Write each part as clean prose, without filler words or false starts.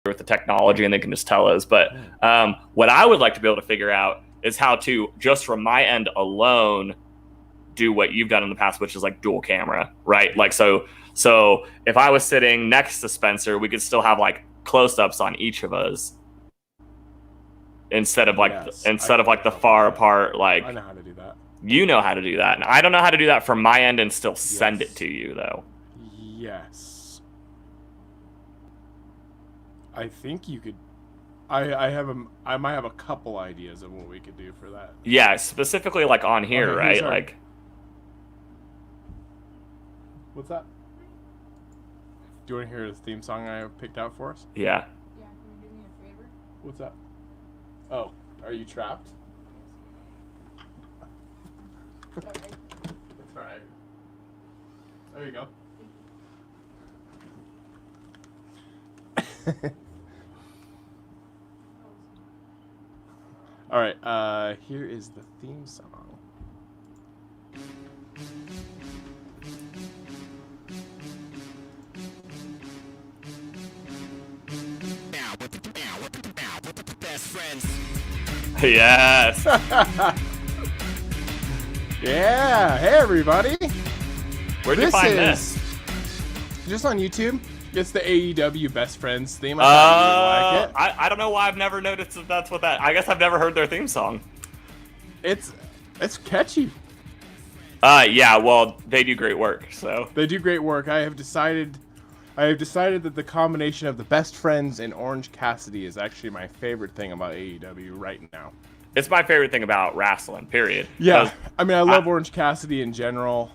with the technology and they can just tell us. But what I would like to be able to figure out is how to, just from my end alone, do what you've done in the past, which is like dual camera, right? Like, so if I was sitting next to Spencer, we could still have like close-ups on each of us instead of like the far apart. Like, I know how to do that. You know how to do that, and I don't know how to do that from my end and still send it to you though. Yes, I think you could. I might have a couple ideas of what we could do for that. Yeah, specifically like on here, right? Like, what's that? Do you want to hear the theme song I picked out for us? Yeah. Yeah, can you do me a favor? What's that? Oh, are you trapped? Okay. That's alright. There you go. Alright, here is the theme song. Best friends. Yes. Yeah, hey everybody. Where'd you find this? Just on YouTube. It's the AEW Best Friends theme. I thought you would like it. I don't know why I've never noticed if that's what that. I guess I've never heard their theme song. It's catchy. Yeah, well, they do great work, so. They do great work. I have decided that the combination of the Best Friends and Orange Cassidy is actually my favorite thing about AEW right now. It's my favorite thing about wrestling, period. Yeah, I mean, I love Orange Cassidy in general,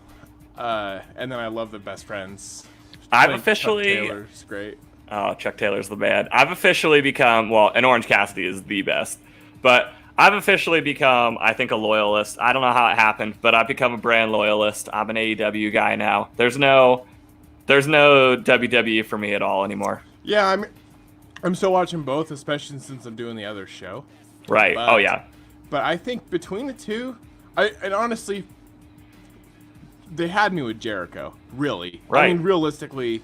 and then I love the Best Friends. I've officially... Chuck Taylor's great. Oh, Chuck Taylor's the man. I've officially become, well, and Orange Cassidy is the best, but I've officially become, I think, a loyalist. I don't know how it happened, but I've become a brand loyalist. I'm an AEW guy now. There's no WWE for me at all anymore. Yeah, I'm still watching both, especially since I'm doing the other show. Right. Oh yeah. But I think between the two, and honestly, they had me with Jericho. Really. Right. I mean, realistically,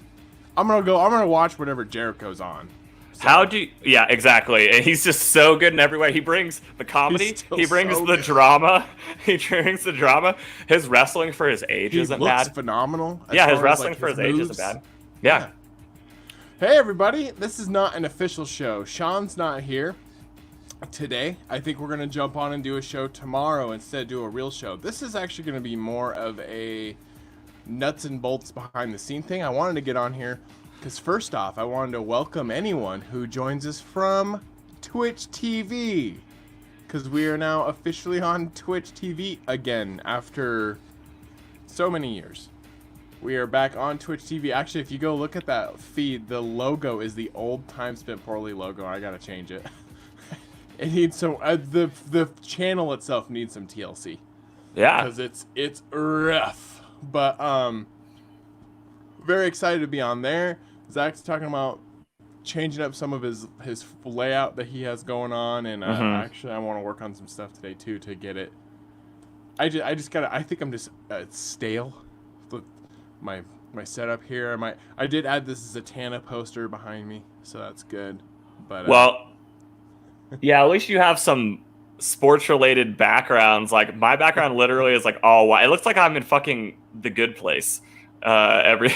I'm gonna watch whatever Jericho's on. So. Yeah, exactly. And he's just so good in every way. He brings the comedy. He brings the drama. He brings the drama. His wrestling for his age isn't bad. He looks phenomenal. Yeah, his wrestling for his age isn't bad. Yeah. Hey, everybody. This is not an official show. Sean's not here today. I think we're going to jump on and do a show tomorrow instead of do a real show. This is actually going to be more of a nuts and bolts behind the scene thing. I wanted to get on here because first off, I wanted to welcome anyone who joins us from Twitch TV, because we are now officially on Twitch TV again after so many years. We are back on Twitch TV. Actually, if you go look at that feed, the logo is the old Time Spent Poorly logo. I gotta change it. It needs some. The channel itself needs some TLC. Yeah, because it's rough. But very excited to be on there. Zach's talking about changing up some of his layout that he has going on, and actually I want to work on some stuff today too to get it. I just gotta. I think I'm just stale. My setup here. I did add this Zatanna poster behind me, so that's good. But well, yeah, at least you have some sports related backgrounds. Like my background literally is like all white. It looks like I'm in fucking The Good Place. Every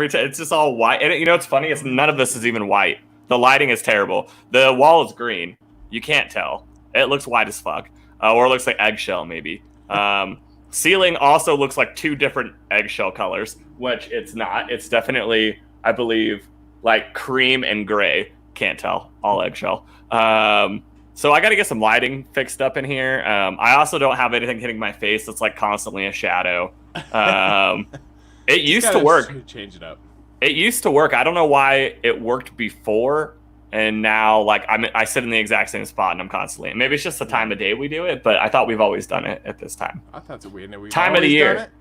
time it's just all white. And you know what's funny? It's none of this is even white. The lighting is terrible. The wall is green. You can't tell. It looks white as fuck, or it looks like eggshell maybe. Ceiling also looks like two different eggshell colors, which it's not. It's definitely, I believe, like cream and gray. Can't tell. All eggshell. So I got to get some lighting fixed up in here. I also don't have anything hitting my face that's like constantly a shadow. It used to work. Change it up. It used to work. I don't know why it worked before. And now, like, I sit in the exact same spot, and I'm constantly. Maybe it's just the time of day we do it, but I thought we've always done it at this time. I thought we time of the year,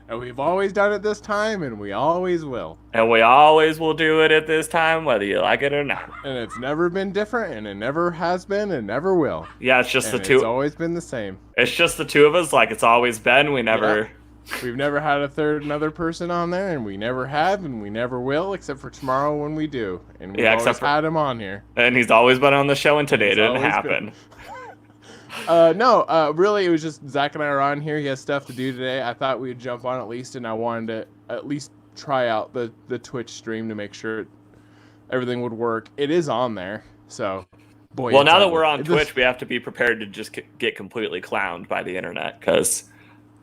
and we've always done it this time, and we always will. And we always will do it at this time, whether you like it or not. And it's never been different, and it never has been, and never will. Yeah, it's just the two. It's always been the same. It's just the two of us, like it's always been. We never We've never had another person on there, and we never have, and we never will, except for tomorrow when we do. And we've always had him on here. And he's always been on the show, and today didn't happen. No, really, it was just Zach and I are on here. He has stuff to do today. I thought we'd jump on at least, and I wanted to at least try out the Twitch stream to make sure everything would work. It is on there, so boy. Well, now that we're on Twitch, we have to be prepared to just get completely clowned by the internet, because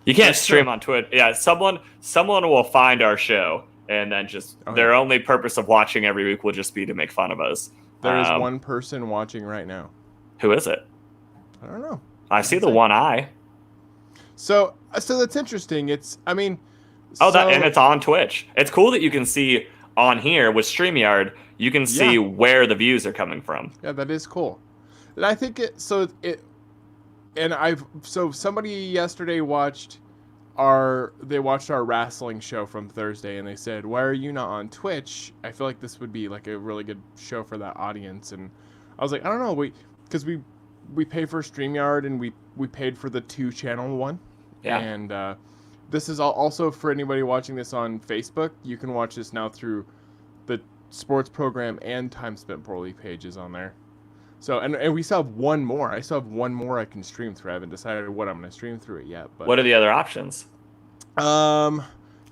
you can't stream on Twitch. Yeah, someone will find our show, and then just their only purpose of watching every week will just be to make fun of us. There is one person watching right now. Who is it? I don't know. I see the one eye. So that's interesting. and it's on Twitch. It's cool that you can see on here with StreamYard. You can see where the views are coming from. Yeah, that is cool. And I think somebody yesterday watched our wrestling show from Thursday, and they said, "Why are you not on Twitch? I feel like this would be like a really good show for that audience." And I was like, I don't know, because we pay for StreamYard, and we paid for the 2-channel one. Yeah. And this is also for anybody watching this on Facebook. You can watch this now through the sports program and Time Spent Poorly pages on there. So, and we still have one more. I still have one more I can stream through. I haven't decided what I'm going to stream through it yet. But what are the other options?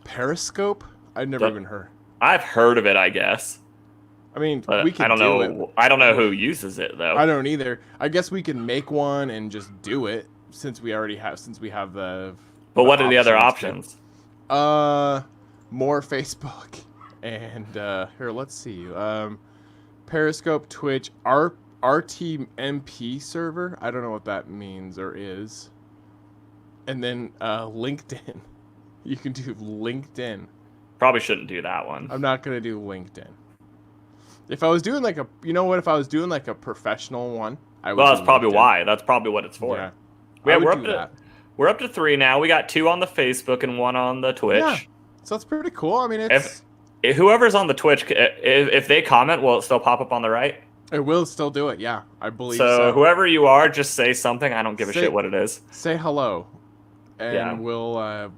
Periscope? I've never even heard. I've heard of it, I guess. I mean, but we can I don't do know. it. I don't know who uses it though. I don't either. I guess we can make one and just do it since we have the. But what are the other options? More Facebook and here. Let's see. Periscope, Twitch, RTMP server. I don't know what that means or is. And then LinkedIn. You can do LinkedIn. Probably shouldn't do that one. I'm not gonna do LinkedIn. If I was doing if I was doing like a professional one, I would. Well, that's probably why. That's probably what it's for. Yeah, we're up to 3 now. We got 2 on the Facebook and 1 on the Twitch. Yeah, so that's pretty cool. I mean, it's if whoever's on the Twitch, if they comment, will it still pop up on the right? It will still do it. Yeah, I believe so. So whoever you are, just say something. I don't give a shit what it is. Say hello, and we'll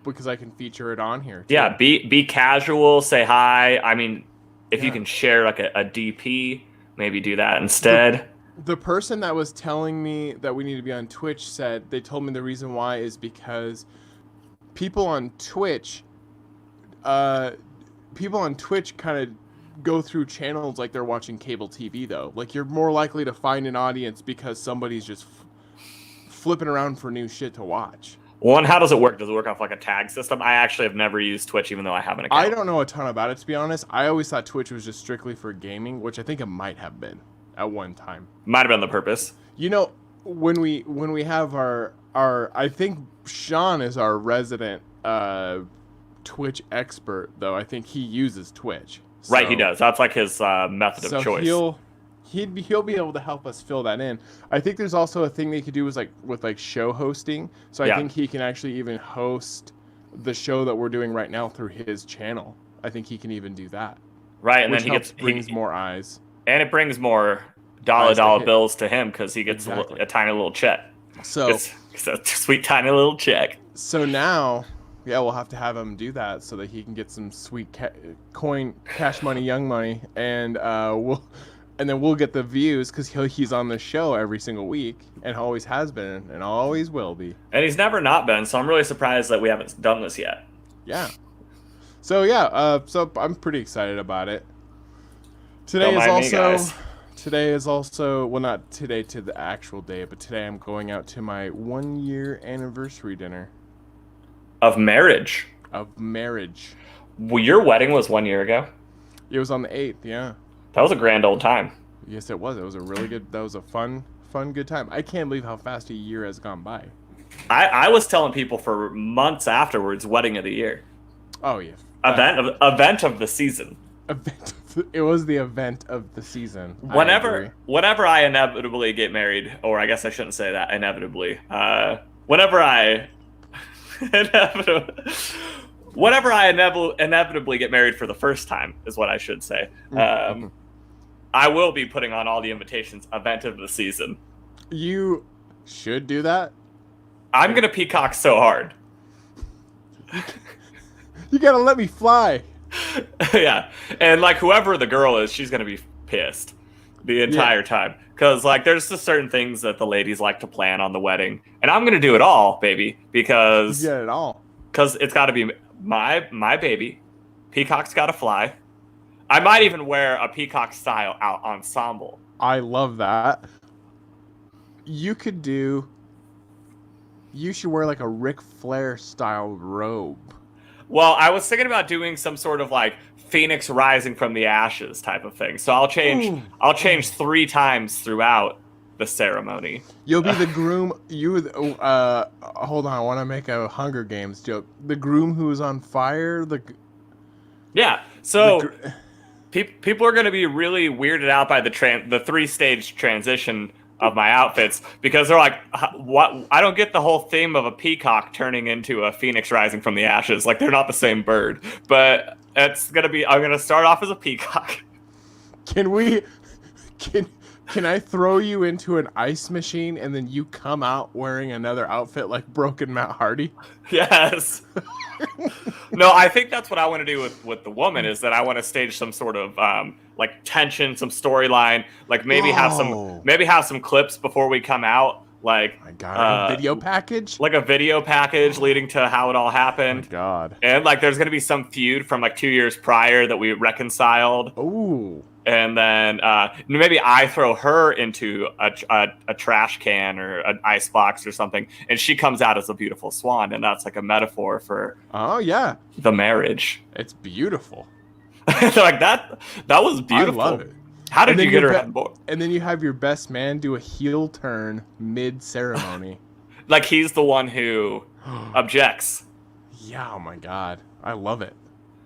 because I can feature it on here too. Yeah, be casual. Say hi. I mean. If you can share like a DP, maybe do that instead. The person that was telling me that we need to be on Twitch said they told me the reason why is because people on Twitch kind of go through channels like they're watching cable TV though. Like you're more likely to find an audience because somebody's just flipping around for new shit to watch. One, how does it work? Does it work off like a tag system? I actually have never used Twitch, even though I have an account. I don't know a ton about it, to be honest. I always thought Twitch was just strictly for gaming, which I think it might have been at one time. Might have been the purpose. You know, when we have our I think Sean is our resident Twitch expert, though. I think he uses Twitch. So, right, he does. That's like his method of choice. He'll be able to help us fill that in. I think there's also a thing they could do with show hosting. So I think he can actually even host the show that we're doing right now through his channel. I think he can even do that. Right, and then he brings more eyes. And it brings more dollar bills to him because he gets a tiny little check. So it's a sweet tiny little check. So now, we'll have to have him do that so that he can get some sweet cash money, young money, and we'll get the views because he's on the show every single week and always has been and always will be. And he's never not been, so I'm really surprised that we haven't done this yet. Yeah. So so I'm pretty excited about it. Today is also well, not today to the actual day, but today I'm going out to my 1-year anniversary dinner. Of marriage. Well, your wedding was 1 year ago? It was on the 8th, yeah. That was a grand old time. Yes, it was. It was a really good. That was a fun, good time. I can't believe how fast a year has gone by. I was telling people for months afterwards, wedding of the year. Oh yeah. Event of the season. It was the event of the season. Whenever I inevitably get married, or I guess I shouldn't say that inevitably. Whenever I inevitably get married for the first time is what I should say. I will be putting on all the invitations, event of the season. You should do that. I'm going to peacock so hard. You gotta let me fly. Yeah, and like whoever the girl is, she's gonna be pissed the entire time because like there's just certain things that the ladies like to plan on the wedding, and I'm gonna do it all, baby, You because get it all. it's got to be my baby. Peacock's got to fly. I might even wear a peacock style out ensemble. I love that. You should wear like a Ric Flair style robe. Well, I was thinking about doing some sort of like Phoenix rising from the ashes type of thing. So I'll change. Ooh. I'll change 3 times throughout the ceremony. You'll be the groom. Hold on, I want to make a Hunger Games joke. The groom who is on fire. Yeah. So people are going to be really weirded out by the 3-stage transition of my outfits because they're like, what? I don't get the whole theme of a peacock turning into a phoenix rising from the ashes. Like they're not the same bird, but it's going to be, I'm going to start off as a peacock. Can I throw you into an ice machine and then you come out wearing another outfit like Broken Matt Hardy? Yes. No, I think that's what I want to do with the woman is that I want to stage some sort of like tension, some storyline, like maybe have some clips before we come out, like My God, a video package? like a video package leading to how it all happened. My God. And like there's gonna be some feud from like 2 years prior that we reconciled. Ooh. And then maybe I throw her into a trash can or an ice box or something, and she comes out as a beautiful swan, and that's like a metaphor for the marriage. It's beautiful. Like that was beautiful. I love it. How did you get her on board? And then you have your best man do a heel turn mid-ceremony. Like he's the one who objects. Yeah, oh my God. I love it.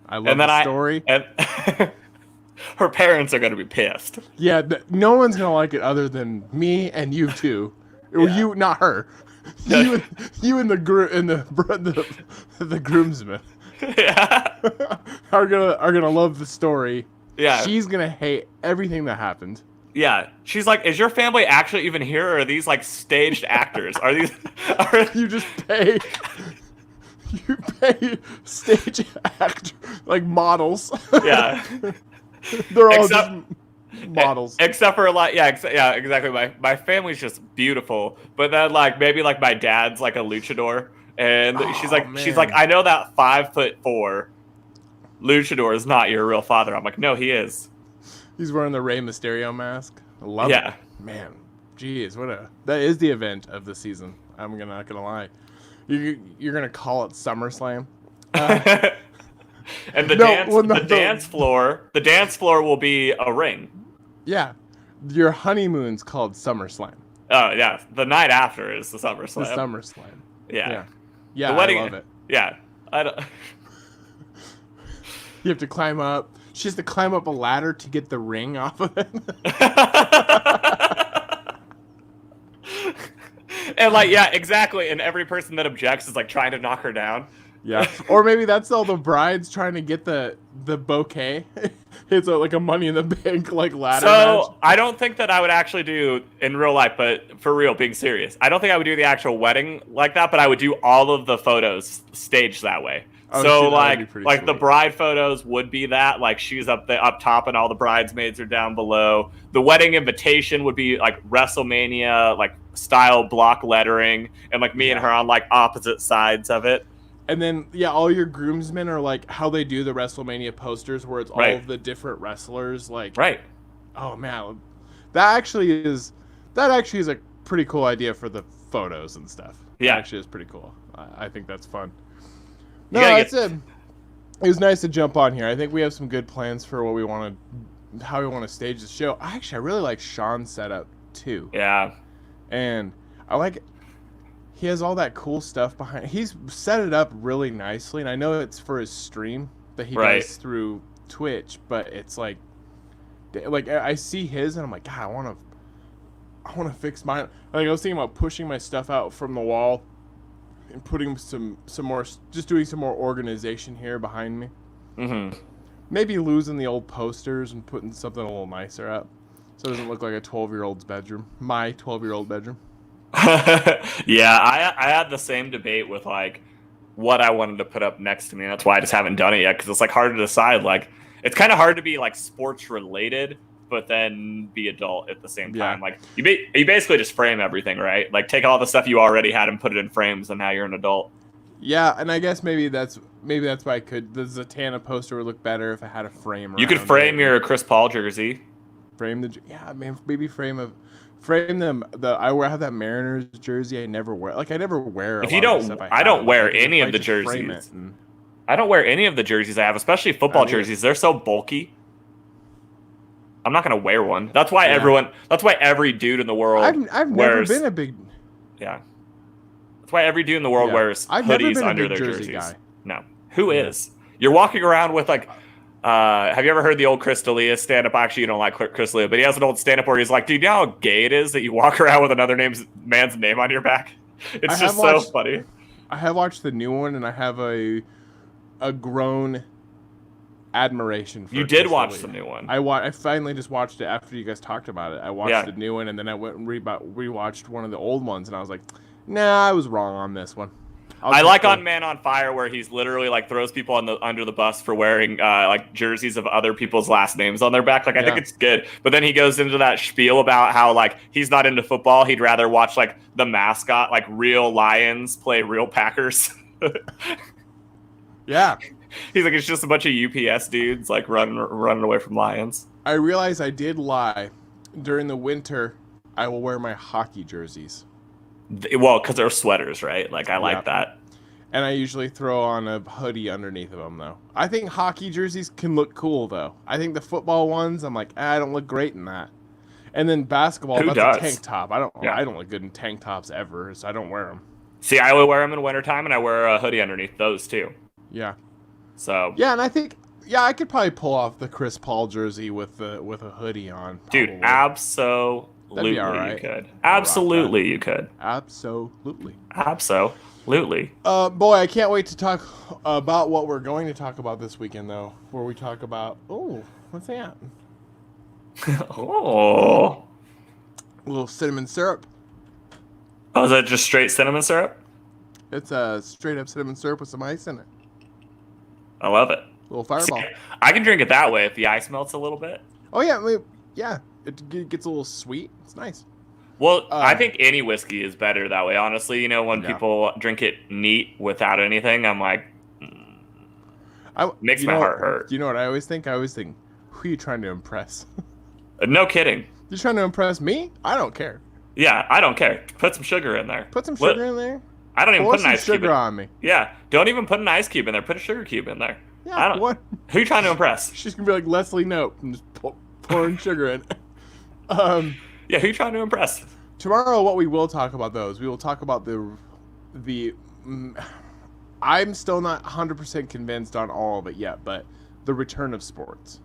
I love the story. And her parents are going to be pissed. Yeah, no one's going to like it other than me and you two. Or you, not her. You and the groomsmen. Yeah. are gonna love the story. Yeah. She's gonna hate everything that happened. Yeah. She's like, is your family actually even here, or are these like staged actors? Are these You just pay stage actor like models. Yeah. They're all just models. Except for like exactly. My family's just beautiful. But then like maybe like my dad's like a luchador. And she's like, I know that 5'4" luchador is not your real father. I'm like, no, he is. He's wearing the Rey Mysterio mask. I love it. Man, geez, that is the event of the season. I'm not gonna lie. You're gonna call it SummerSlam. And the dance floor will be a ring. Yeah, your honeymoon's called SummerSlam. Oh yeah, the night after is the SummerSlam. The SummerSlam. Yeah. Yeah, the wedding, I love it. Yeah. I don't... You have to climb up. She has to climb up a ladder to get the ring off of it. And like, yeah, exactly. And every person that objects is like trying to knock her down. Yeah. Or maybe that's all the brides trying to get the bouquet. It's like a Money in the Bank like ladder match. I don't think that I would actually do in real life, but for real, being serious, I don't think I would do the actual wedding like that, but I would do all of the photos staged that way. Oh, so shit, like sweet. the bride photos would be that, like she's up top and all the bridesmaids are down below. The wedding invitation would be like WrestleMania like style block lettering, and like me and her on like opposite sides of it. And then, all your groomsmen are like how they do the WrestleMania posters where it's all of the different wrestlers. Like, right. Oh, man. That actually is a pretty cool idea for the photos and stuff. Yeah. That actually is pretty cool. I think that's fun. No, that's it. It was nice to jump on here. I think we have some good plans for how we want to stage the show. I really like Sean's setup, too. Yeah. And I like he has all that cool stuff behind. He's set it up really nicely, and I know it's for his stream that he does through Twitch, but it's like I see his and I'm like, God, I want to fix mine. Like I was thinking about pushing my stuff out from the wall and putting some more, just doing some more organization here behind me. Mm-hmm. Maybe losing the old posters and putting something a little nicer up, so it doesn't look like a 12-year-old's bedroom. My 12-year-old bedroom. Yeah, I had the same debate with like what I wanted to put up next to me. And that's why I just haven't done it yet, because it's like hard to decide. Like, it's kind of hard to be like sports related, but then be adult at the same time. Yeah. Like you basically just frame everything, right? Like take all the stuff you already had and put it in frames, and now you're an adult. Yeah, and I guess maybe that's why I could. The Zatanna poster would look better if I had a frame. You could frame your Chris Paul jersey. Frame maybe frame them. I have that Mariners jersey. I never wear. Like I never wear. If you don't, I don't wear any of the jerseys. I don't wear any of the jerseys I have, especially football jerseys. They're so bulky. I'm not gonna wear one. That's why That's why every dude in the world. I've never been a big. Yeah. That's why every dude in the world wears hoodies under their jerseys. Guy. No. Who is? You're walking around with like. Have you ever heard the old Chris D'Elia stand-up? Actually, you don't like Chris D'Elia, but he has an old stand-up where he's like, dude, you know how gay it is that you walk around with another man's name on your back? It's just so funny. I have watched the new one, and I have a grown admiration for You did watch the new one. I finally just watched it after you guys talked about it. I watched the new one, and then I went and rewatched one of the old ones, and I was like, nah, I was wrong on this one. I like on Man on Fire where he's literally like throws people under the bus for wearing like jerseys of other people's last names on their back. Like I think it's good, but then he goes into that spiel about how like he's not into football. He'd rather watch like the mascot, like real Lions play real Packers. Yeah, he's like it's just a bunch of UPS dudes like running away from Lions. I realize I did lie. During the winter, I will wear my hockey jerseys. Well, because they're sweaters, right? Like, I like that. And I usually throw on a hoodie underneath of them, though. I think hockey jerseys can look cool, though. I think the football ones, I'm like, I don't look great in that. And then basketball, that's a tank top. I don't look good in tank tops ever, so I don't wear them. See, I would wear them in wintertime, and I wear a hoodie underneath those, too. Yeah. So. Yeah, and I think, I could probably pull off the Chris Paul jersey with a hoodie on. Probably. Dude, absolutely. That'd be all right. You could. Absolutely, you could. Absolutely. Absolutely. Boy, I can't wait to talk about what we're going to talk about this weekend, though. Where we talk about, what's that? Oh. A little cinnamon syrup. Oh, is that just straight cinnamon syrup? It's a straight up cinnamon syrup with some ice in it. I love it. A little fireball. See, I can drink it that way if the ice melts a little bit. Oh, yeah. It gets a little sweet. It's nice. Well, I think any whiskey is better that way, honestly. You know, when people drink it neat without anything, I'm like, makes my heart hurt. You know what I always think? I always think, who are you trying to impress? No kidding. You're trying to impress me? I don't care. Yeah, I don't care. Put some sugar in there. Put some sugar in there? I don't even put an ice cube sugar on me. Yeah, don't even put an ice cube in there. Put a sugar cube in there. Yeah, what? Who are you trying to impress? She's going to be like Leslie Knope and just pouring sugar in. Yeah, who are you trying to impress? Tomorrow, what we will talk about, though, is we will talk about the I'm still not 100% convinced on all of it yet, but the return of sports.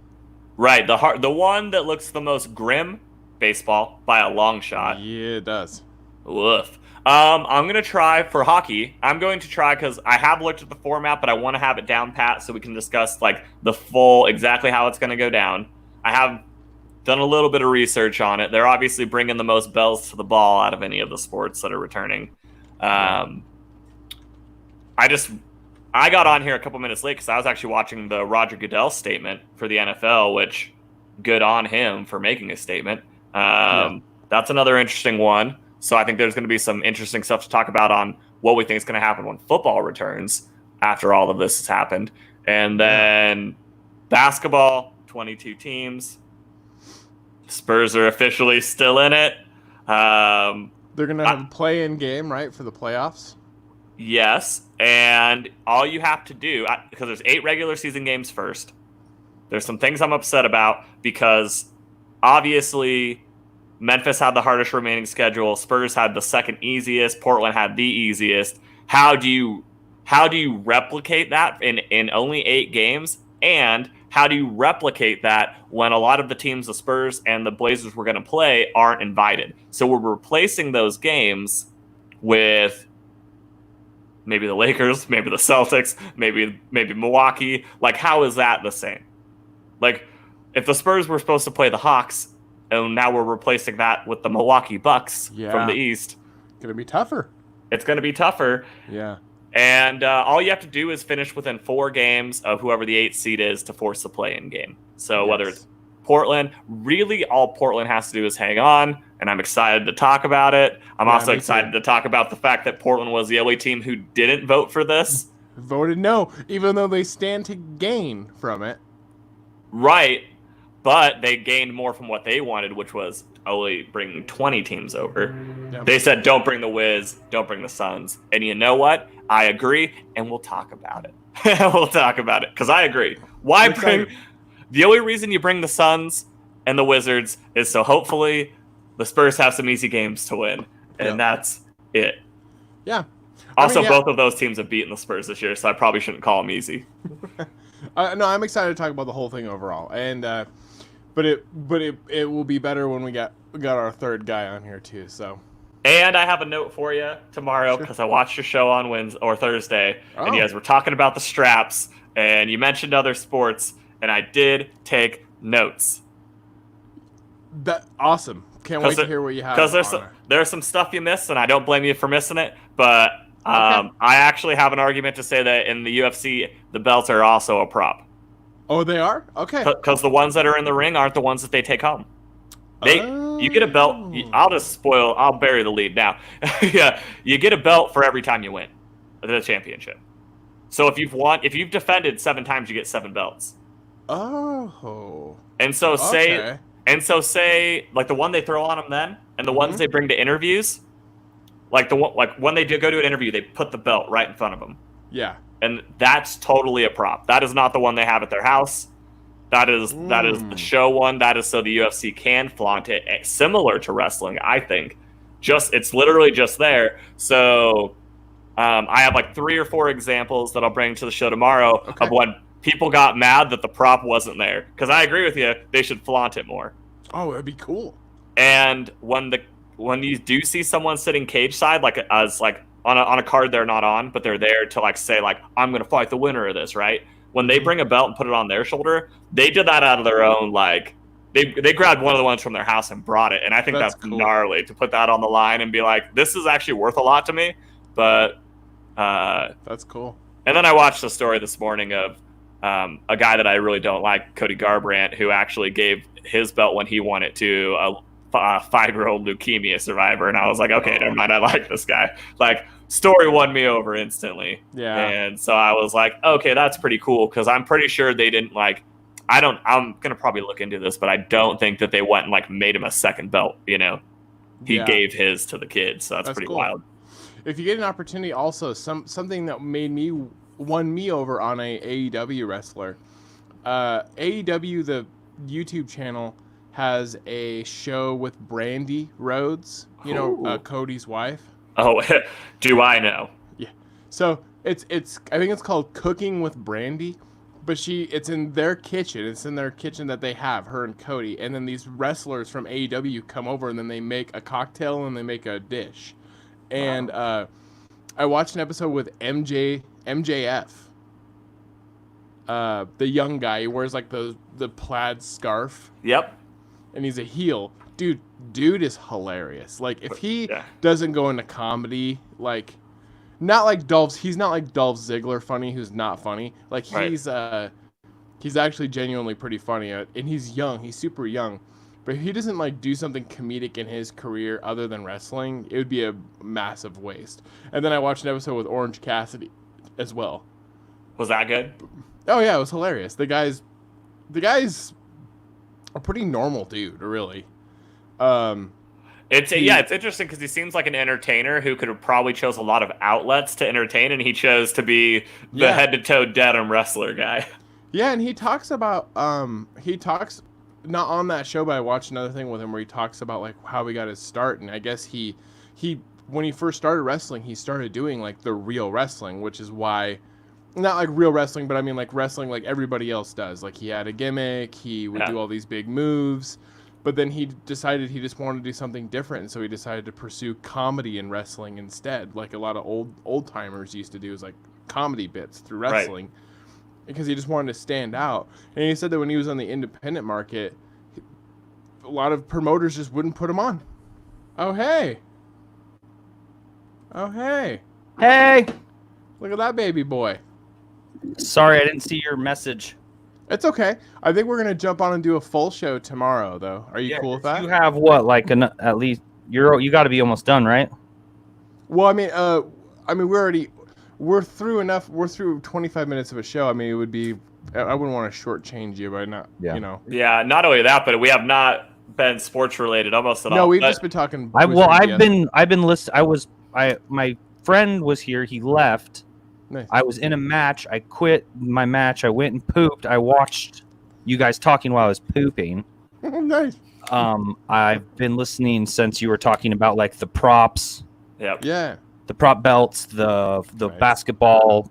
Right, the one that looks the most grim, baseball, by a long shot. Yeah, it does. Woof. I'm going to try for hockey. I'm going to try because I have looked at the format, but I want to have it down pat so we can discuss like the full, exactly how it's going to go down. I have done a little bit of research on it. They're obviously bringing the most bells to the ball out of any of the sports that are returning. I got on here a couple minutes late because I was actually watching the Roger Goodell statement for the NFL, which good on him for making a statement. That's another interesting one. So I think there's going to be some interesting stuff to talk about on what we think is going to happen when football returns after all of this has happened. And then basketball, 22 teams. Spurs are officially still in it. They're going to have a play-in game, right, for the playoffs? Yes, and all you have to do, because there's 8 regular season games first, there's some things I'm upset about because obviously Memphis had the hardest remaining schedule. Spurs had the second easiest. Portland had the easiest. How do you replicate that in only 8 games? And how do you replicate that when a lot of the teams the Spurs and the Blazers were going to play aren't invited? So we're replacing those games with maybe the Lakers, maybe the Celtics, maybe Milwaukee. Like, how is that the same? Like, if the Spurs were supposed to play the Hawks, and now we're replacing that with the Milwaukee Bucks from the East. It's going to be tougher. It's going to be tougher. Yeah. And all you have to do is finish within 4 games of whoever the 8th seed is to force the play-in game. So whether it's Portland, really all Portland has to do is hang on, and I'm excited to talk about it. I'm also excited to talk about the fact that Portland was the only team who didn't vote for this. Voted no, even though they stand to gain from it. Right, but they gained more from what they wanted, which was only bringing 20 teams over. Yep. They said, don't bring the Wiz, don't bring the Suns. And you know what? I agree, and we'll talk about it. We'll talk about it, because I agree. Why bring... The only reason you bring the Suns and the Wizards is so hopefully the Spurs have some easy games to win, and that's it. Yeah. Also, both of those teams have beaten the Spurs this year, so I probably shouldn't call them easy. No, I'm excited to talk about the whole thing overall, and but it will be better when we got our third guy on here too. So. And I have a note for you tomorrow because I watched your show on Wednesday or Thursday, and you guys were talking about the straps, and you mentioned other sports, and I did take notes. That awesome! Can't wait to hear what you have. Because there's some stuff you missed, and I don't blame you for missing it. But I actually have an argument to say that in the UFC, the belts are also a prop. Oh, they are? Okay. Because the ones that are in the ring aren't the ones that they take home. You get a belt. I'll bury the lead now. Yeah, you get a belt for every time you win the championship. So if you've defended 7 times, you get 7 belts. Oh. And so say like the one they throw on them then, and the ones they bring to interviews, like when they do go to an interview, they put the belt right in front of them. Yeah. And that's totally a prop. That is not the one they have at their house. That is the show one. That is so the UFC can flaunt it, similar to wrestling, I think. It's literally just there. So I have like 3 or 4 examples that I'll bring to the show tomorrow of when people got mad that the prop wasn't there. Because I agree with you, they should flaunt it more. Oh, that'd be cool. And when you do see someone sitting cage side, like as like on a card they're not on, but they're there to like say like I'm gonna fight the winner of this, right? When they bring a belt and put it on their shoulder, they did that out of their own, like, they grabbed one of the ones from their house and brought it. And I think that's cool. Gnarly to put that on the line and be like, this is actually worth a lot to me. But that's cool. And then I watched a story this morning of a guy that I really don't like, Cody Garbrandt, who actually gave his belt when he won it to a 5-year-old leukemia survivor. And I was like, okay, never mind, I like this guy. Like, story won me over instantly. Yeah. And so I was like, okay, that's pretty cool, because I'm pretty sure they didn't like I'm gonna probably look into this, but I don't think that they went and like made him a second belt, you know. He gave his to the kids, so that's pretty cool. Wild. If you get an opportunity, also something that won me over on a AEW wrestler. AEW, the YouTube channel, has a show with Brandy Rhodes, Cody's wife. Oh, do I know? Yeah. So it's I think it's called Cooking with Brandy, but it's in their kitchen. It's in their kitchen that they have, her and Cody, and then these wrestlers from AEW come over and then they make a cocktail and they make a dish. And I watched an episode with MJF. The young guy, he wears like the plaid scarf. Yep. And he's a heel. Dude is hilarious. Like, if he doesn't go into comedy, like, not like he's not like Dolph Ziggler funny, who's not funny. Like, he's actually genuinely pretty funny, and he's young. He's super young. But if he doesn't, like, do something comedic in his career other than wrestling, it would be a massive waste. And then I watched an episode with Orange Cassidy as well. Was that good? Oh, yeah, it was hilarious. The guy's a pretty normal dude, really. It's interesting because he seems like an entertainer who could have probably chose a lot of outlets to entertain, and he chose to be the head-to-toe denim wrestler guy. Yeah, and he talks about not on that show, but I watched another thing with him where he talks about like how he got his start, and I guess he when he first started wrestling, he started doing like the real wrestling, which is why, not like real wrestling, but I mean like wrestling like everybody else does. Like, he had a gimmick, he would do all these big moves, but then he decided he just wanted to do something different, and so he decided to pursue comedy in wrestling instead, like a lot of old timers used to do, is like comedy bits through wrestling, because he just wanted to stand out. And he said that when he was on the independent market, a lot of promoters just wouldn't put him on. Oh hey. Look at that baby boy. Sorry, I didn't see your message. It's okay. I think we're gonna jump on and do a full show tomorrow, though. Are you cool with that? You have what, like at least you got to be almost done, right? Well, we're through enough. We're through 25 minutes of a show. I mean, it would be. I wouldn't want to shortchange you by not. Yeah. You know. Yeah, not only that, but we have not been sports related almost at all. No, we've But- just been talking. I've Wizards, been listening. My friend was here. He left. Nice. I was in a match. I quit my match. I went and pooped. I watched you guys talking while I was pooping. Nice. I've been listening since you were talking about like the props, Yep. Yeah. the prop belts, the Right. basketball.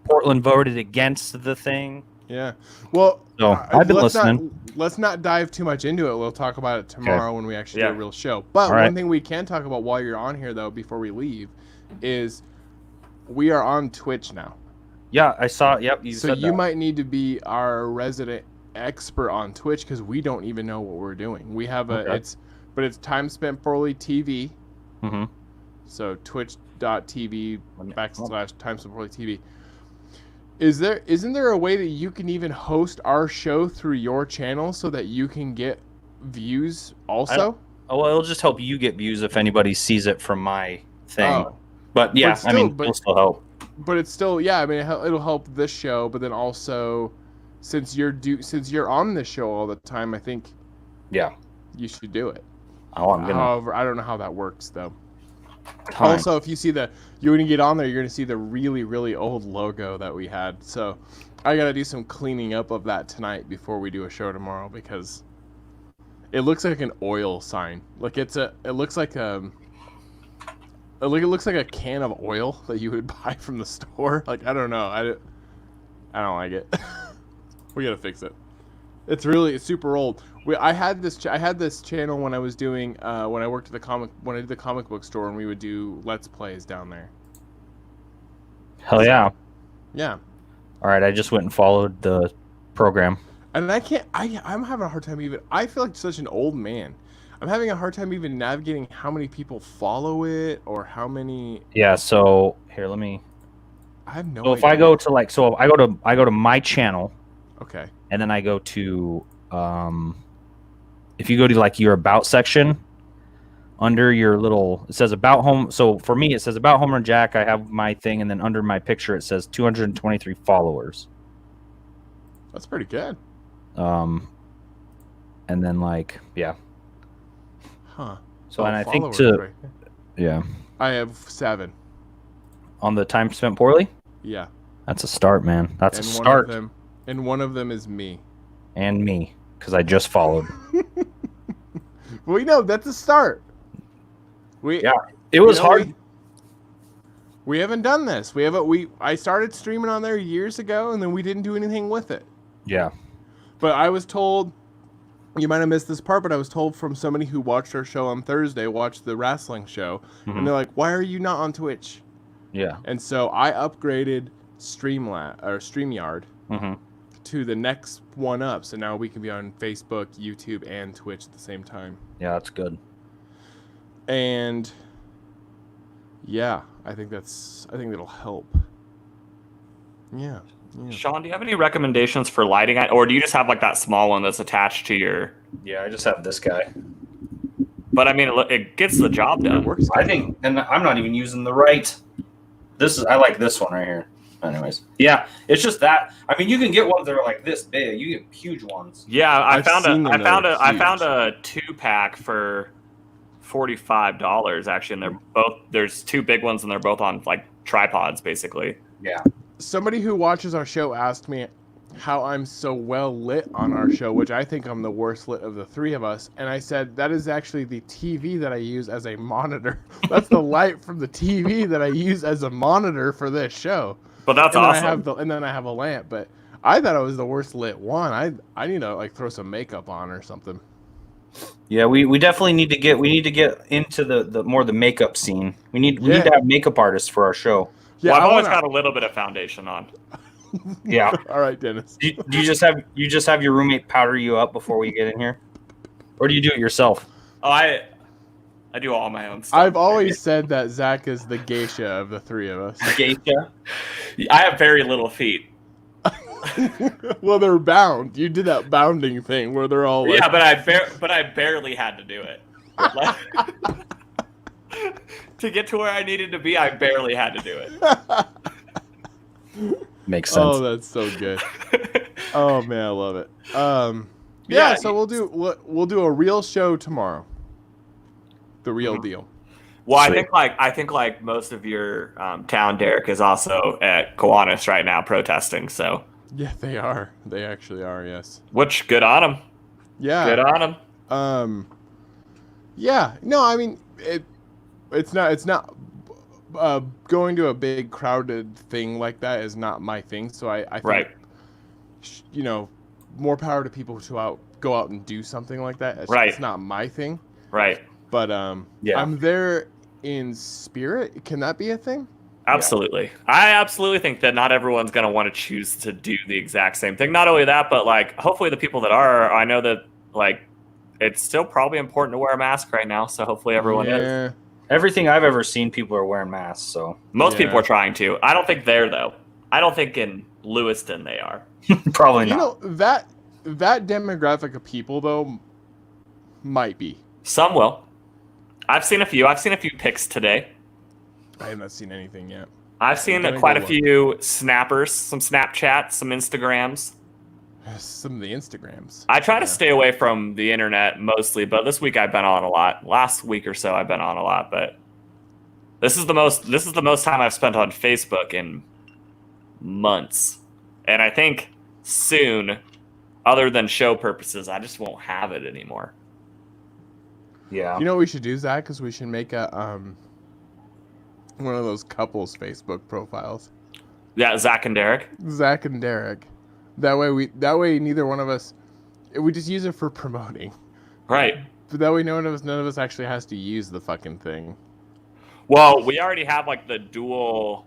Portland voted against the thing. Yeah. Well, So I've been let's listening. Let's not dive too much into it. We'll talk about it tomorrow when we actually do a Yeah. real show. But All right. one thing we can talk about while you're on here, though, before we leave, is we are on Twitch now. Yeah, I saw. Yep, you So said you that. might need to be our resident expert on Twitch because we don't even know what we're doing. We have a Okay. it's time spent poorly TV. Mm-hmm. So twitch.tv Let me- / time spent poorly TV. Isn't there a way that you can even host our show through your channel so that you can get views also? Oh, well, it'll just help you get views if anybody sees it from my thing. Oh. But yeah, still- I mean, but- it'll still help. But it's still, yeah. I mean, it'll help this show, but then also, since you're on this show all the time, I think Yeah. you should do it. Oh, I'm gonna. However, I don't know how that works though. Time. Also, if you see when you get on there, you're gonna see the really, really old logo that we had. So I gotta do some cleaning up of that tonight before we do a show tomorrow because it looks like an oil sign. Like it looks like it looks like a can of oil that you would buy from the store. Like I don't know, I don't like it. We gotta fix it. It's super old. I had this channel when I was doing when I worked at when I did the comic book store and we would do let's plays down there. Hell yeah. Yeah. All right, I just went and followed the program. And I'm having a hard time even. I feel like such an old man. I'm having a hard time even navigating how many people follow it or how many. Yeah. So here, let me. I have no So idea. if I go to like, so I go to my channel, Okay. and then I go to if you go to like your about section, under your little, it says about home. So for me, it says about Homer and Jack. I have my thing, and then under my picture, it says 223 followers. That's pretty good. And then like, yeah. Huh. So Oh, and I think followers, to right. yeah, I have 7. on the time spent poorly. Yeah. That's a start, man. That's a And start. one of them is me. And me, because I just followed. We know that's a start. Yeah. It was hard. We haven't done this. I started streaming on there years ago and then we didn't do anything with it. Yeah. But I was told, you might have missed this part, but I was told from somebody who watched our show on Thursday, watched the wrestling show, Mhm. and they're like, "Why are you not on Twitch?" Yeah. And so I upgraded StreamYard Mm-hmm. to the next one up, so now we can be on Facebook, YouTube, and Twitch at the same time. Yeah, that's good. And yeah, I think that'll help. Yeah. Sean, do you have any recommendations for lighting, or do you just have like that small one that's attached to your? Yeah, I just have this guy. But I mean, it gets the job It done. works. I think, and I'm not even using the right. I like this one right here. Anyways, yeah, it's just that. I mean, you can get ones that are like this big. You get huge ones. Yeah, I I've found seen them I that found are I huge. found a 2-pack for $45 actually, and they're both, there's 2 big ones and they're both on like tripods basically. Yeah. Somebody who watches our show asked me how I'm so well lit on our show, which I think I'm the worst lit of the 3 of us. And I said, that is actually the TV that I use as a monitor. That's the light from the TV that I use as a monitor for this show. But that's and then awesome. and then I have a lamp, but I thought it was the worst lit one. I need to like throw some makeup on or something. Yeah, we definitely need to get into the more the makeup scene. We need to have makeup artists for our show. Yeah, Well, I've I always wanna- got a little bit of foundation on. Yeah. All right, Dennis. Do you just have your roommate powder you up before we get in here, or do you do it yourself? Oh, I I do all my own stuff. I've always said that Zach is the geisha of the three of us. Geisha. I have very little feet. Well, they're bound. You did that bounding thing where they're all like, Yeah, but I barely had to do it. Like, to get to where I needed to be, I barely had to do it. Makes sense. oh, that's so good. Oh man, I love it. Yeah, so we'll do a real show tomorrow. The real deal. Well, Sweet. I think like most of your town, Derek, is also at Kiwanis right now protesting. So, Yeah, they are. They actually are. Yes. which good on them. Yeah. Good on them. Yeah. No, I mean it's not going to a big crowded thing like that is not my thing. So I think, Right. you know, more power to people who go out and do something like that. Right. It's not my thing. Right. But Yeah. I'm there in spirit. Can that be a thing? Absolutely. I absolutely think that not everyone's going to want to choose to do the exact same thing. Not only that, but like hopefully the people that are, I know that like it's still probably important to wear a mask right now. So hopefully everyone is. Yeah. Everything I've ever seen, people are wearing masks. So Most Yeah. people are trying to. I don't think they're though. I don't think in Lewiston they are. probably You not. know, that demographic of people though might be. Some will. I've seen a few. I've seen a few pics today. I have not seen anything yet. I've seen Gonna quite go a look. few snappers, some Snapchats, some Instagrams. Some of the Instagrams. I try to Yeah. stay away from the internet mostly, but this week I've been on a lot. Last week or so I've been on a lot, but this is the most time I've spent on Facebook in months. And I think soon, other than show purposes, I just won't have it anymore. Yeah. You know what we should do, Zach? Is we should make a one of those couples Facebook profiles. Yeah, Zach and Derek. Zach and Derek. That way neither one of us. We just use it for promoting. Right. But that way none of us actually has to use the fucking thing. Well, we already have like the dual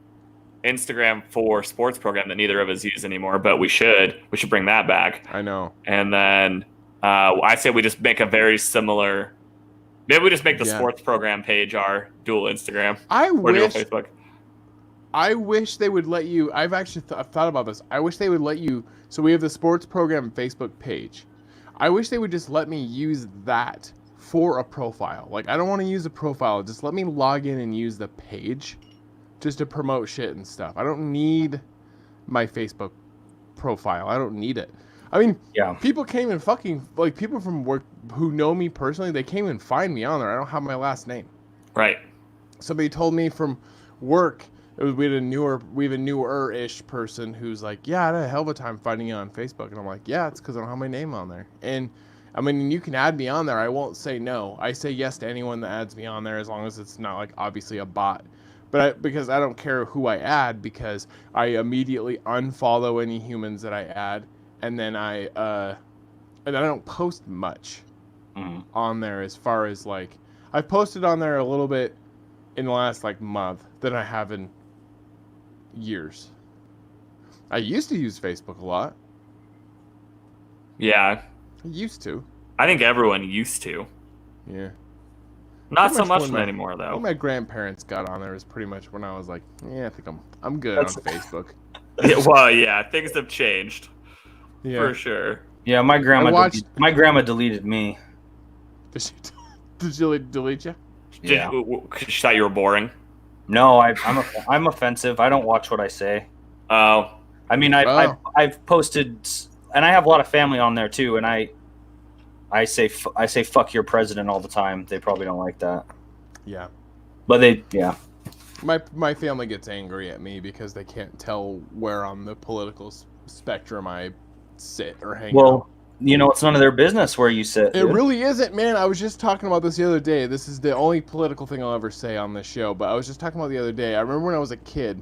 Instagram for sports program that neither of us use anymore, but we should bring that back. I know. And then I say we just make a very similar. Maybe we just make the Yeah. sports program page our dual Instagram I or dual wish Facebook. I wish they would let you. I've actually thought about this. I wish they would let you. So we have the sports program Facebook page. I wish they would just let me use that for a profile. Like I don't want to use a profile. Just let me log in and use the page, just to promote shit and stuff. I don't need my Facebook profile. I don't need it. I mean, Yeah. people came and fucking like people from work who know me personally. They came and find me on there. I don't have my last name. Right. Somebody told me from work. We have a newer-ish person who's like, yeah, I had a hell of a time finding you on Facebook. And I'm like, yeah, it's because I don't have my name on there. And I mean, you can add me on there. I won't say no. I say yes to anyone that adds me on there as long as it's not like obviously a bot. But because I don't care who I add, because I immediately unfollow any humans that I add, and then I don't post much Mhm. on there as far as like I've posted on there a little bit in the last like month than I have in years. I used to use Facebook a lot. Yeah. I used to. I think everyone used to. Yeah. Not Pretty so much much when anymore When though. my grandparents got on there was pretty much when I was like, yeah, I think I'm good on Facebook. Yeah, well, yeah, things have changed Yeah. for sure. Yeah. My grandma. I watched- My grandma deleted me. Did she delete you? Yeah. Cause she thought you were boring. No, I'm offensive. I don't watch what I say. Oh, I mean, I've posted, and I have a lot of family on there too, and I say fuck your president all the time. They probably don't like that, Yeah. but yeah. My family gets angry at me because they can't tell where on the political spectrum I sit or hang out. Well, you know, it's none of their business where you sit. It dude. really isn't, man. I was just talking about this the other day. This is the only political thing I'll ever say on this show, but I was just talking about the other day. I remember when I was a kid,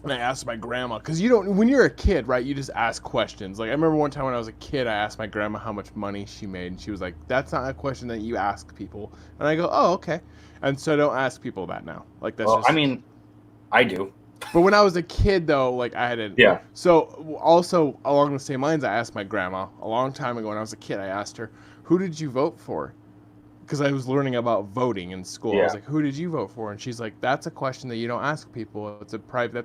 and I asked my grandma, because when you're a kid, right, you just ask questions. Like, I remember one time when I was a kid, I asked my grandma how much money she made, and she was like, that's not a question that you ask people. And I go, oh, okay. And so I don't ask people that now. Like, that's Well, just... I mean, I do. But when I was a kid, though, like, I had a... Yeah. So, also, along the same lines, I asked my grandma a long time ago when I was a kid, I asked her, who did you vote for? because I was learning about voting in school. I was Yeah. like, "Who did you vote for?" And she's like, "That's a question that you don't ask people. That's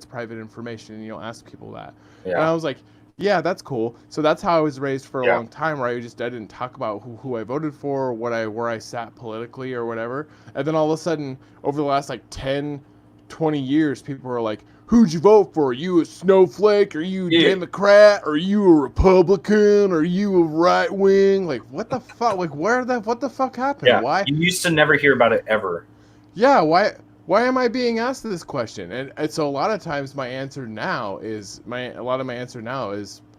private information, and you don't ask people that." And I Yeah. was like, "Yeah, that's cool." So that's how I was raised for a Yeah. long time, where I didn't talk about who I voted for, or where I sat politically, or whatever. And then all of a sudden, over the last like 10, 20 years, people are like, "Who'd you vote for? Are you a snowflake? Are you a Yeah. Democrat? Are you a Republican? Are you a right wing?" Like, what the fuck? Like, what the fuck happened? Yeah. Why? You used to never hear about it ever. Yeah, why am I being asked this question? And so a lot of times my answer now is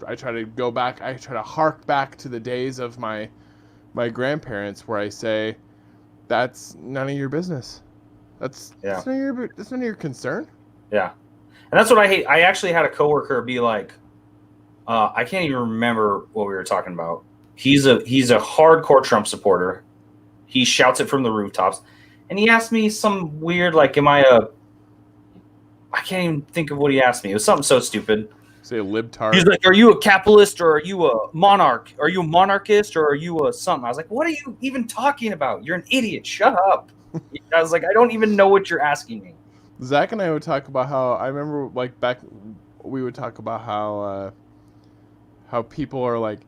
I try to go back, I try to hark back to the days of my grandparents, where I say, that's none of your business. That's Yeah. that's none of your concern. Yeah. And that's what I hate. I actually had a coworker be like, I can't even remember what we were talking about. He's a hardcore Trump supporter. He shouts it from the rooftops. And he asked me some weird, like, I can't even think of what he asked me. It was something so stupid. Say a libtard. He's like, are you a capitalist or are you a monarch? Are you a monarchist or are you a something? I was like, what are you even talking about? You're an idiot. Shut up. I was like, I don't even know what you're asking me. Zach and I would talk about how, I remember like we would talk about how people are like,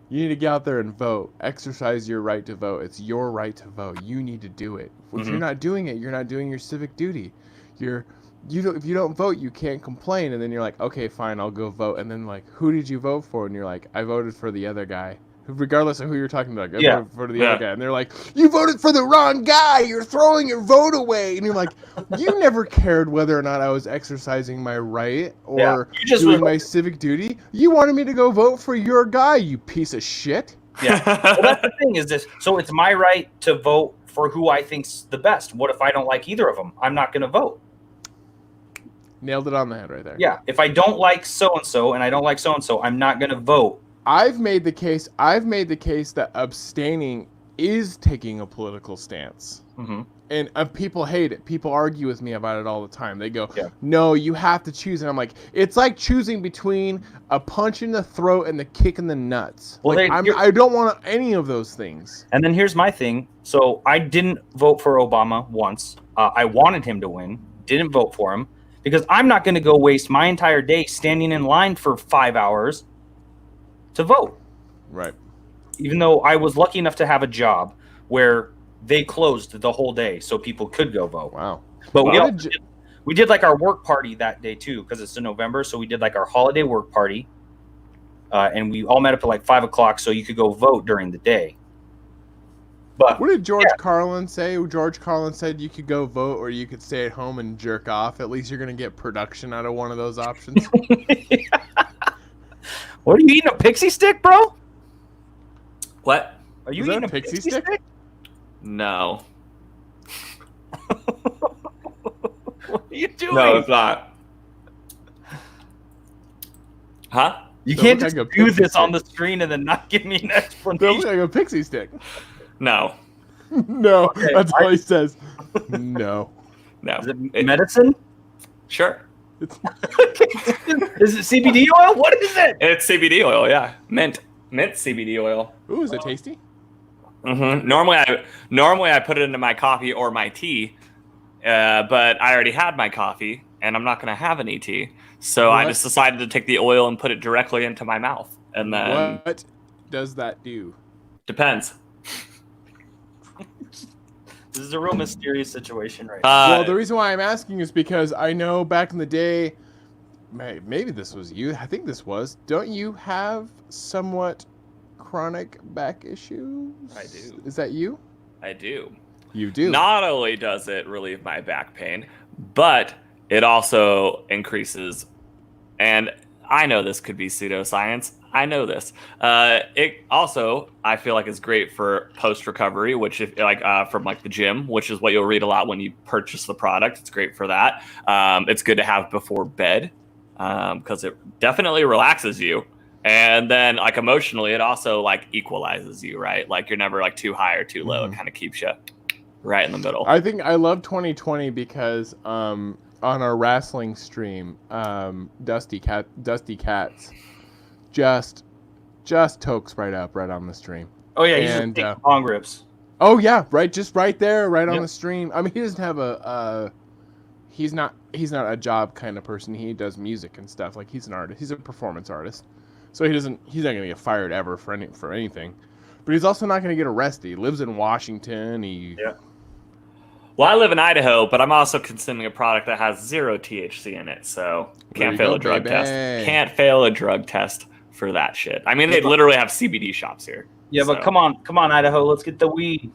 you need to get out there and vote. Exercise your right to vote. It's your right to vote. You need to do it. If you're not doing it, you're not doing your civic duty. If you don't vote, you can't complain. And then you're like, okay, fine, I'll go vote. And then like, who did you vote for? And you're like, I voted for the other guy. Regardless of who you're talking about, I voted for the other guy. And they're like, you voted for the wrong guy. You're throwing your vote away. And you're like, you never cared whether or not I was exercising my right or doing my civic duty. You wanted me to go vote for your guy, you piece of shit. Yeah. Well, that's the thing is this. So it's my right to vote for who I think's the best. What if I don't like either of them? I'm not going to vote. Nailed it on the head right there. Yeah. If I don't like so-and-so and I don't like so-and-so, I'm not going to vote. I've made the case that abstaining is taking a political stance. Mm-hmm. And people hate it. People argue with me about it all the time. They go, no, you have to choose. And I'm like, it's like choosing between a punch in the throat and the kick in the nuts. Well, like, I don't want any of those things. And then here's my thing. So I didn't vote for Obama once. I wanted him to win. Didn't vote for him because I'm not going to go waste my entire day standing in line for 5 hours to vote. Right. Even though I was lucky enough to have a job where they closed the whole day so people could go vote. Wow. But we did like our work party that day too, because it's in November. So we did like our holiday work party. And we all met up at like 5 o'clock so you could go vote during the day. But what did George Carlin say? George Carlin said you could go vote or you could stay at home and jerk off. At least you're going to get production out of one of those options. What are you eating, a pixie stick, bro? What? Are you Is that eating a pixie stick? No. What are you doing? No, it's not. Huh? You That can't looks just like a do pixie this on stick. the screen and then not give me an That explanation. looks like a pixie stick. No. No, Okay, that's all he says. No. No. Is it medicine? Sure. It's, Is it CBD oil? What is it? It's CBD oil, yeah. Mint CBD oil. ooh, is it tasty? Mm-hmm. Normally I put it into my coffee or my tea, but I already had my coffee, and I'm not going to have any tea. So I just decided to take the oil and put it directly into my mouth. And then What does that do? depends. This is a real mysterious situation right Well, the reason why I'm asking is because I know back in the day, maybe this was you. I think this was. Don't you have somewhat chronic back issues? I do. Is that you? I do. You do. Not only does it relieve my back pain, but it also increases, and I know this could be pseudoscience. I know this. It also, I feel like, is great for post-recovery, which if from like the gym, which is what you'll read a lot when you purchase the product. It's great for that. It's good to have before bed because it definitely relaxes you. And then like emotionally, it also like equalizes you, right? Like you're never like too high or too low. It kind of keeps you right in the middle. I think I love 2020 because on our wrestling stream, Dusty Cats just tokes right on the stream. Oh yeah, he's And, just taking long rips. Oh yeah, right, just right there, right on Yep. the stream. I mean, he doesn't have he's not a job kind of person. He does music and stuff. Like, he's an artist. He's a performance artist. So he's not going to get fired ever for anything. But he's also not going to get arrested. He lives in Washington. Yeah. Well, I live in Idaho, but I'm also consuming a product that has 0 THC in it, so There can't you fail go, a drug baby. test. Can't fail a drug test for that shit. I mean, they literally have CBD shops here. Yeah, but so. come on, Idaho, let's get the weed.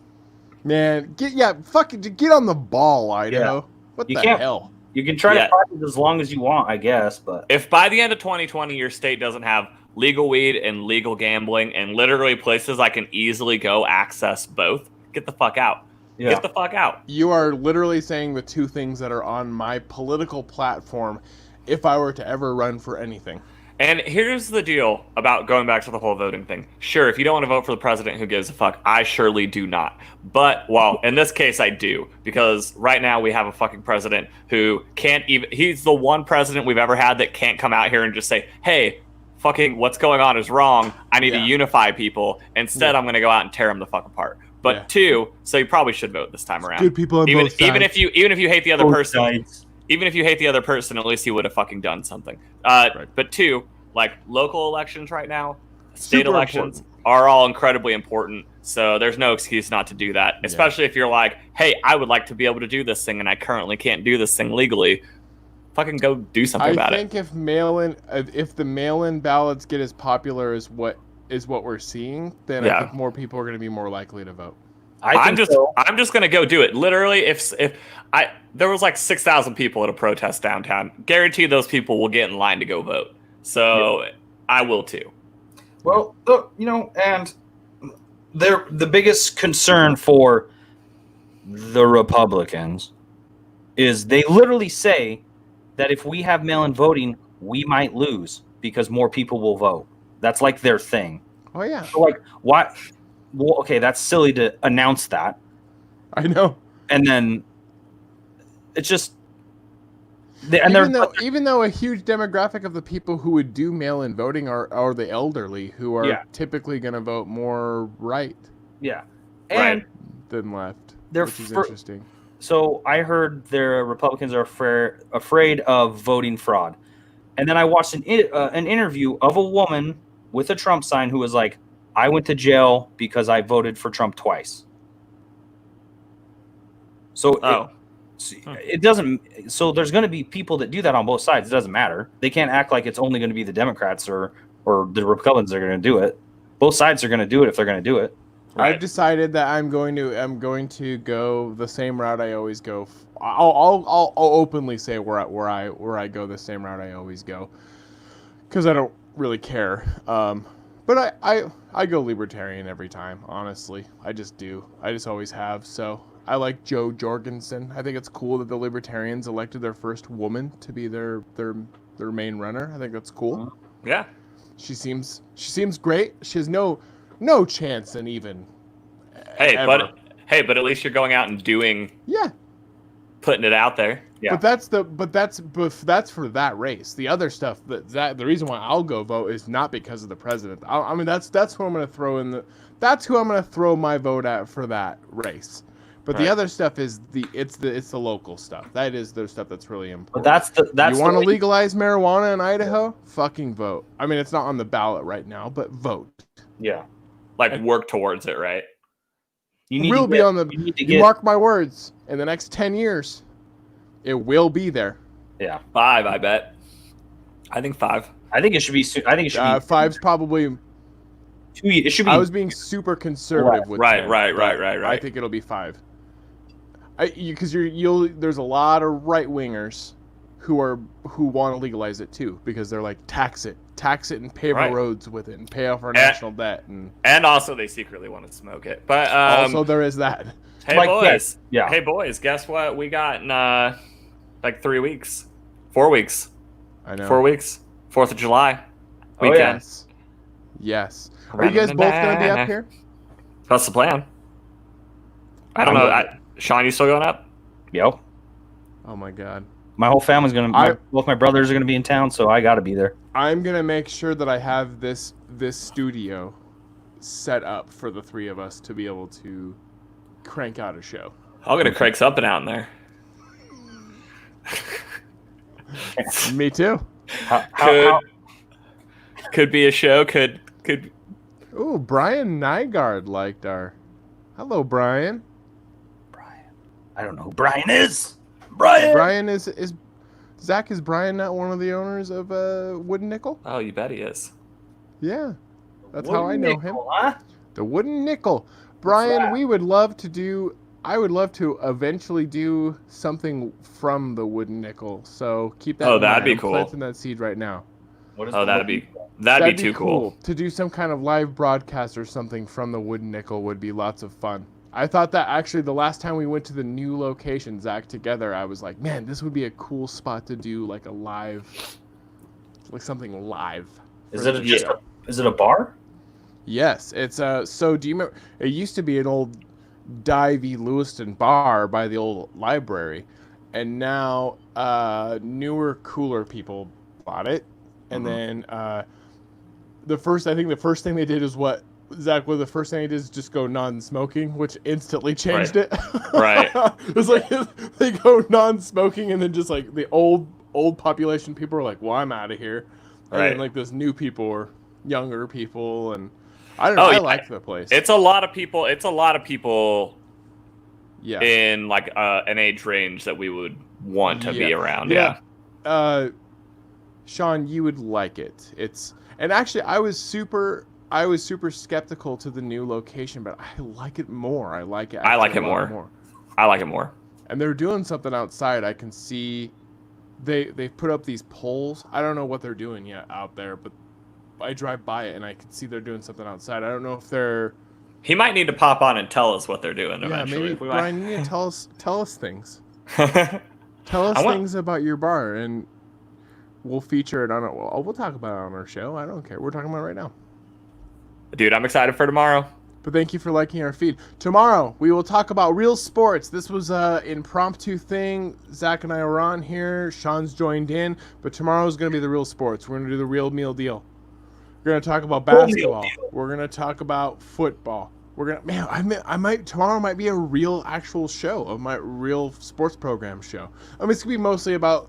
Man, get on the ball, Idaho. What You the can't- hell? You can try Yeah. to fight it as long as you want, I guess, but If by the end of 2020 your state doesn't have legal weed and legal gambling and literally places I can easily go access both, get the fuck out. yeah. Get the fuck out. You are literally saying the two things that are on my political platform if I were to ever run for anything. And here's the deal about going back to the whole voting thing. Sure, if you don't want to vote for the president, who gives a fuck? I surely do not. But, well, in this case, I do. Because right now we have a fucking president who can't even... He's the one president we've ever had that can't come out here and just say, hey, fucking what's going on is wrong. I need to unify people. Instead, I'm going to go out and tear them the fuck apart. But two, so you probably should vote this time around. Good people on even, both sides. even if you hate the other Both person... sides. Even if you hate the other person, at least you would have fucking done something. Right. But two, like local elections right now, state Super elections important. are all incredibly important. So there's no excuse not to do that. Especially if you're like, hey, I would like to be able to do this thing and I currently can't do this thing legally. Fucking go do something I about it. think if the mail-in ballots get as popular as what we're seeing, then I think more people are going to be more likely to vote. I'm just gonna go do it. Literally, if there was like 6,000 people at a protest downtown, guarantee those people will get in line to go vote. So I will too. Well, look, and the biggest concern for the Republicans is they literally say that if we have mail-in voting, we might lose because more people will vote. That's like their thing. Oh yeah, So like, why? Well, okay, that's silly to announce that, I know. and then it's just. Even though a huge demographic of the people who would do mail-in voting are the elderly, who are typically going to vote more right Yeah, Right. and than left, They're which is for- interesting. so I heard their Republicans are afraid of voting fraud, and then I watched an interview of a woman with a Trump sign who was like, "I went to jail because I voted for Trump twice." So it doesn't. So there's going to be people that do that on both sides. It doesn't matter. They can't act like it's only going to be the Democrats or the Republicans that are going to do it. Both sides are going to do it if they're going to do it. Right. I've decided that I'm going to go the same route I always go. I'll openly say where I go the same route I always go, because I don't really care. But I go libertarian every time. Honestly, I just do. I just always have. So I like Joe Jorgensen. I think it's cool that the Libertarians elected their first woman to be their main runner. I think that's cool. Yeah. She seems great. She has no chance in even. Hey, ever. but at least you're going out and putting it out there. Yeah. But that's for that race. The other stuff that the reason why I'll go vote is not because of the president. I mean that's who I'm going to throw in that's who I'm going to throw my vote at for that race. But the other stuff is it's the local stuff. That is the stuff that's really important. But that's you want to legalize marijuana in Idaho? Fucking vote. I mean, it's not on the ballot right now, but vote. Yeah. Like work towards it, right? You will be on the. You mark my words. In the next 10 years, it will be there. Yeah. 5, I bet. I think 5. I think it should be. I think it should be 5's probably. 2. It should be. I was being super conservative with 10, right. I think it'll be 5. Because there's a lot of right wingers who want to legalize it too, because they're like tax it and pave our roads with it and pay off our national debt and also they secretly want to smoke it. But also there is that. Hey boys, Hey boys, guess what we got in like 3 weeks, 4 weeks. I know. 4 weeks, 4th of July weekend. Yes. Are you guys both gonna be up here? That's the plan. I don't know. Sean, you still going up? Yo. Oh my god. My whole family's both my brothers are gonna be in town, so I got to be there. I'm gonna make sure that I have this studio set up for the three of us to be able to crank out a show. I'm gonna crank something out in there. Me too. Could be a show. Could. Ooh, Brian Nygaard liked our. Hello, Brian. I don't know who Brian is. Brian. Brian is Zach. Is Brian not one of the owners of Wooden Nickel? Oh, you bet he is. Yeah, that's how I know him. Huh? The Wooden Nickel. Brian, we would love to do. I would love to eventually do something from the Wooden Nickel. So keep that. Oh, in that'd mind. be I'm cool. planting that seed right now. What is Oh, the- that'd be too cool. To do some kind of live broadcast or something from the Wooden Nickel would be lots of fun. I thought that actually the last time we went to the new location, Zach, together, I was like, man, this would be a cool spot to do like a live, like something live. Is for it the just? show. Is it a bar? Yes, it's so do you remember? It used to be an old Divey Lewiston bar by the old library, and now newer, cooler people bought it, and then the first thing they did is what Zach. Well, the first thing they did is just go non-smoking, which instantly changed it. Right. It's like they go non-smoking, and then just like the old population people are like, "Well, I'm out of here," and Right. then like those new people or younger people and. I don't know. Oh, I yeah. like the place. It's a lot of people. It's a lot of people yeah. in like an age range that we would want to be around. Yeah. Yeah. Sean, you would like it. And actually I was super skeptical to the new location, but I like it more. I like it. I like actually it a lot more. I like it more. And they're doing something outside. I can see they've put up these poles. I don't know what they're doing yet out there, but I drive by it and I can see they're doing something outside. I don't know if they're. He might need to pop on and tell us what they're doing Yeah, eventually. maybe We Brian, you need to tell us things. might- Tell us I want- things about your bar, and we'll feature it on it. We'll talk about it on our show. I don't care. We're talking about it right now. Dude, I'm excited for tomorrow. But thank you for liking our feed. Tomorrow we will talk about real sports. This was an impromptu thing. Zach and I were on here. Sean's joined in, but tomorrow is going to be the real sports. We're going to do the real meal deal. We're going to talk about basketball. We're going to talk about football. We're going to, man, I might, tomorrow might be a real actual show of my real sports program show. I mean, it's going to be mostly about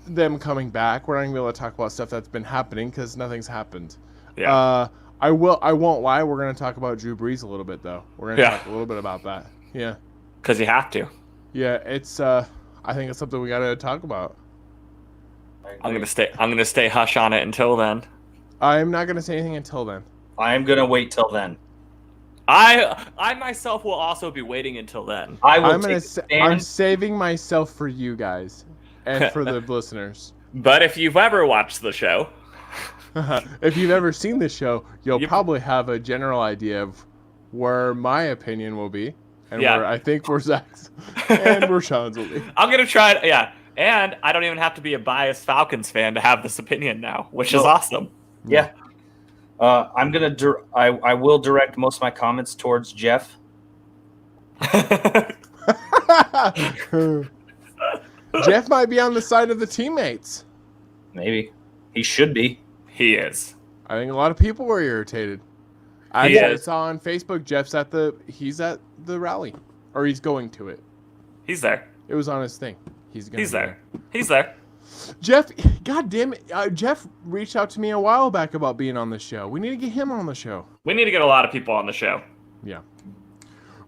them coming back. We're not going to be able to talk about stuff that's been happening because nothing's happened. Yeah. I won't lie. We're going to talk about Drew Brees a little bit though. We're going to talk a little bit about that. Yeah. Because you have to. Yeah. It's, I think it's something we got to talk about. I'm gonna stay hush on it until then. I'm not going to say anything until then. I'm gonna wait till then. I myself will also be waiting until then. I will I'm take a stand. I'm saving myself for you guys and for the listeners. But if you've ever watched the show, If you've ever seen this show, you'll You- probably have a general idea of where my opinion will be and Yeah. where I think where Zach's and where Sean's will be. I'm gonna try it. Yeah, and I don't even have to be a biased Falcons fan to have this opinion now, which is awesome. Yeah. I'm gonna. I will direct most of my comments towards Jeff. Jeff might be on the side of the teammates. Maybe he should be. He is. I think a lot of people were irritated. I He is. saw on Facebook Jeff's he's at the rally, or he's going to it. He's there. It was on his thing. He's He's there. He's there. Jeff, god damn it, Jeff reached out to me a while back about being on the show. We need to get him on the show. We need to get a lot of people on the show. Yeah.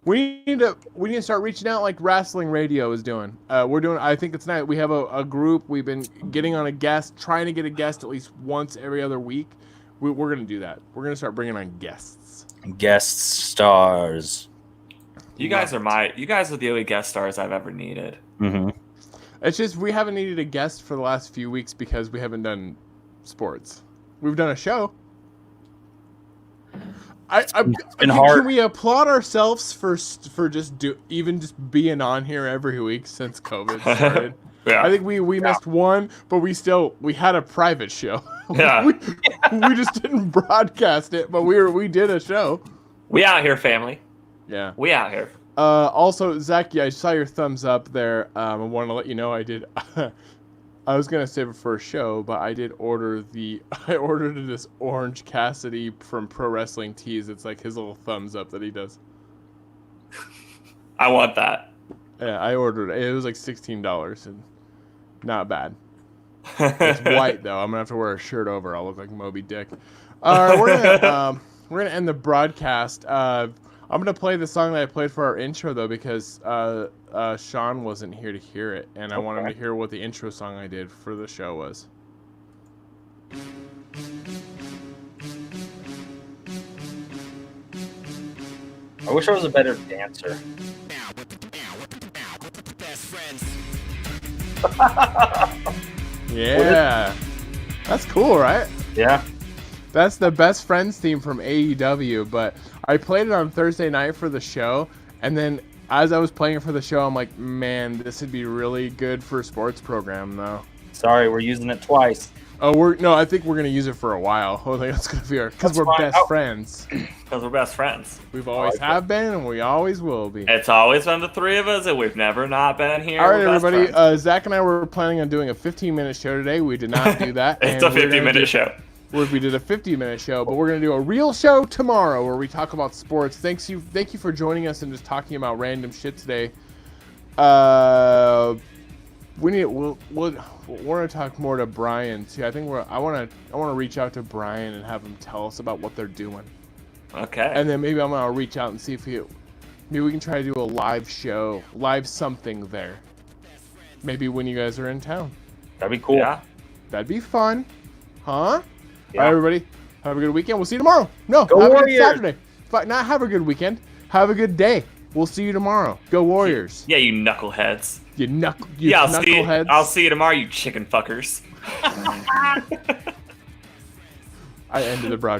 We need to start reaching out like Wrestling Radio is doing. We're doing. I think it's nice. We have a group. We've been getting on a guest, trying to get a guest at least once every other week. We're gonna do that. We're gonna start bringing on guests. Guest stars. You guys are the only guest stars I've ever needed. Mm-hmm. It's just we haven't needed a guest for the last few weeks because we haven't done sports. We've done a show. been hard. Can we applaud ourselves for just being on here every week since COVID started? Yeah. I think we missed one, but we had a private show. Yeah. we just didn't broadcast it, but we did a show. We out here, family. Yeah. We out here. Also, Zach, I saw your thumbs up there. I want to let you know I did. I was gonna save it for a show, but I did order I ordered this Orange Cassidy from Pro Wrestling Tees. It's like his little thumbs up that he does. I want that. Yeah, I ordered it. It was like $16 and not bad. It's white though. I'm gonna have to wear a shirt over. I'll look like Moby Dick. All right, we're gonna end the broadcast. I'm gonna play the song that I played for our intro though because Sean wasn't here to hear it, and I want him to hear what the intro song I did for the show was. I wish I was a better dancer. Now with the best friends. Yeah, that's cool, right? Yeah. That's the Best Friends theme from AEW, but I played it on Thursday night for the show, and then as I was playing it for the show, I'm like, man, this would be really good for a sports program, though. Sorry, we're using it twice. Oh, I think we're gonna use it for a while. I think that's gonna be because we're best friends. Because we're best friends. We've always have been, and we always will be. It's always been the three of us, and we've never not been here. All right, We're best everybody. friends. Zach and I were planning on doing a 15-minute show today. We did not do that. It's a and we're gonna 50-minute show. We did a 50-minute show, but we're going to do a real show tomorrow where we talk about sports. Thank you for joining us and just talking about random shit today. We're going to talk more to Brian too. I think I want to reach out to Brian and have him tell us about what they're doing. Okay. And then maybe I'm going to reach out and see if maybe we can try to do a live show, live something there. Maybe when you guys are in town. That'd be cool. Yeah. That'd be fun. Huh? Yeah. All right, everybody. Have a good weekend. We'll see you tomorrow. No, Go have Warriors. a good Saturday. But not have a good weekend. Have a good day. We'll see you tomorrow. Go Warriors. Yeah, you knuckleheads. You I'll knuckleheads. see you tomorrow, you chicken fuckers. I ended the broadcast.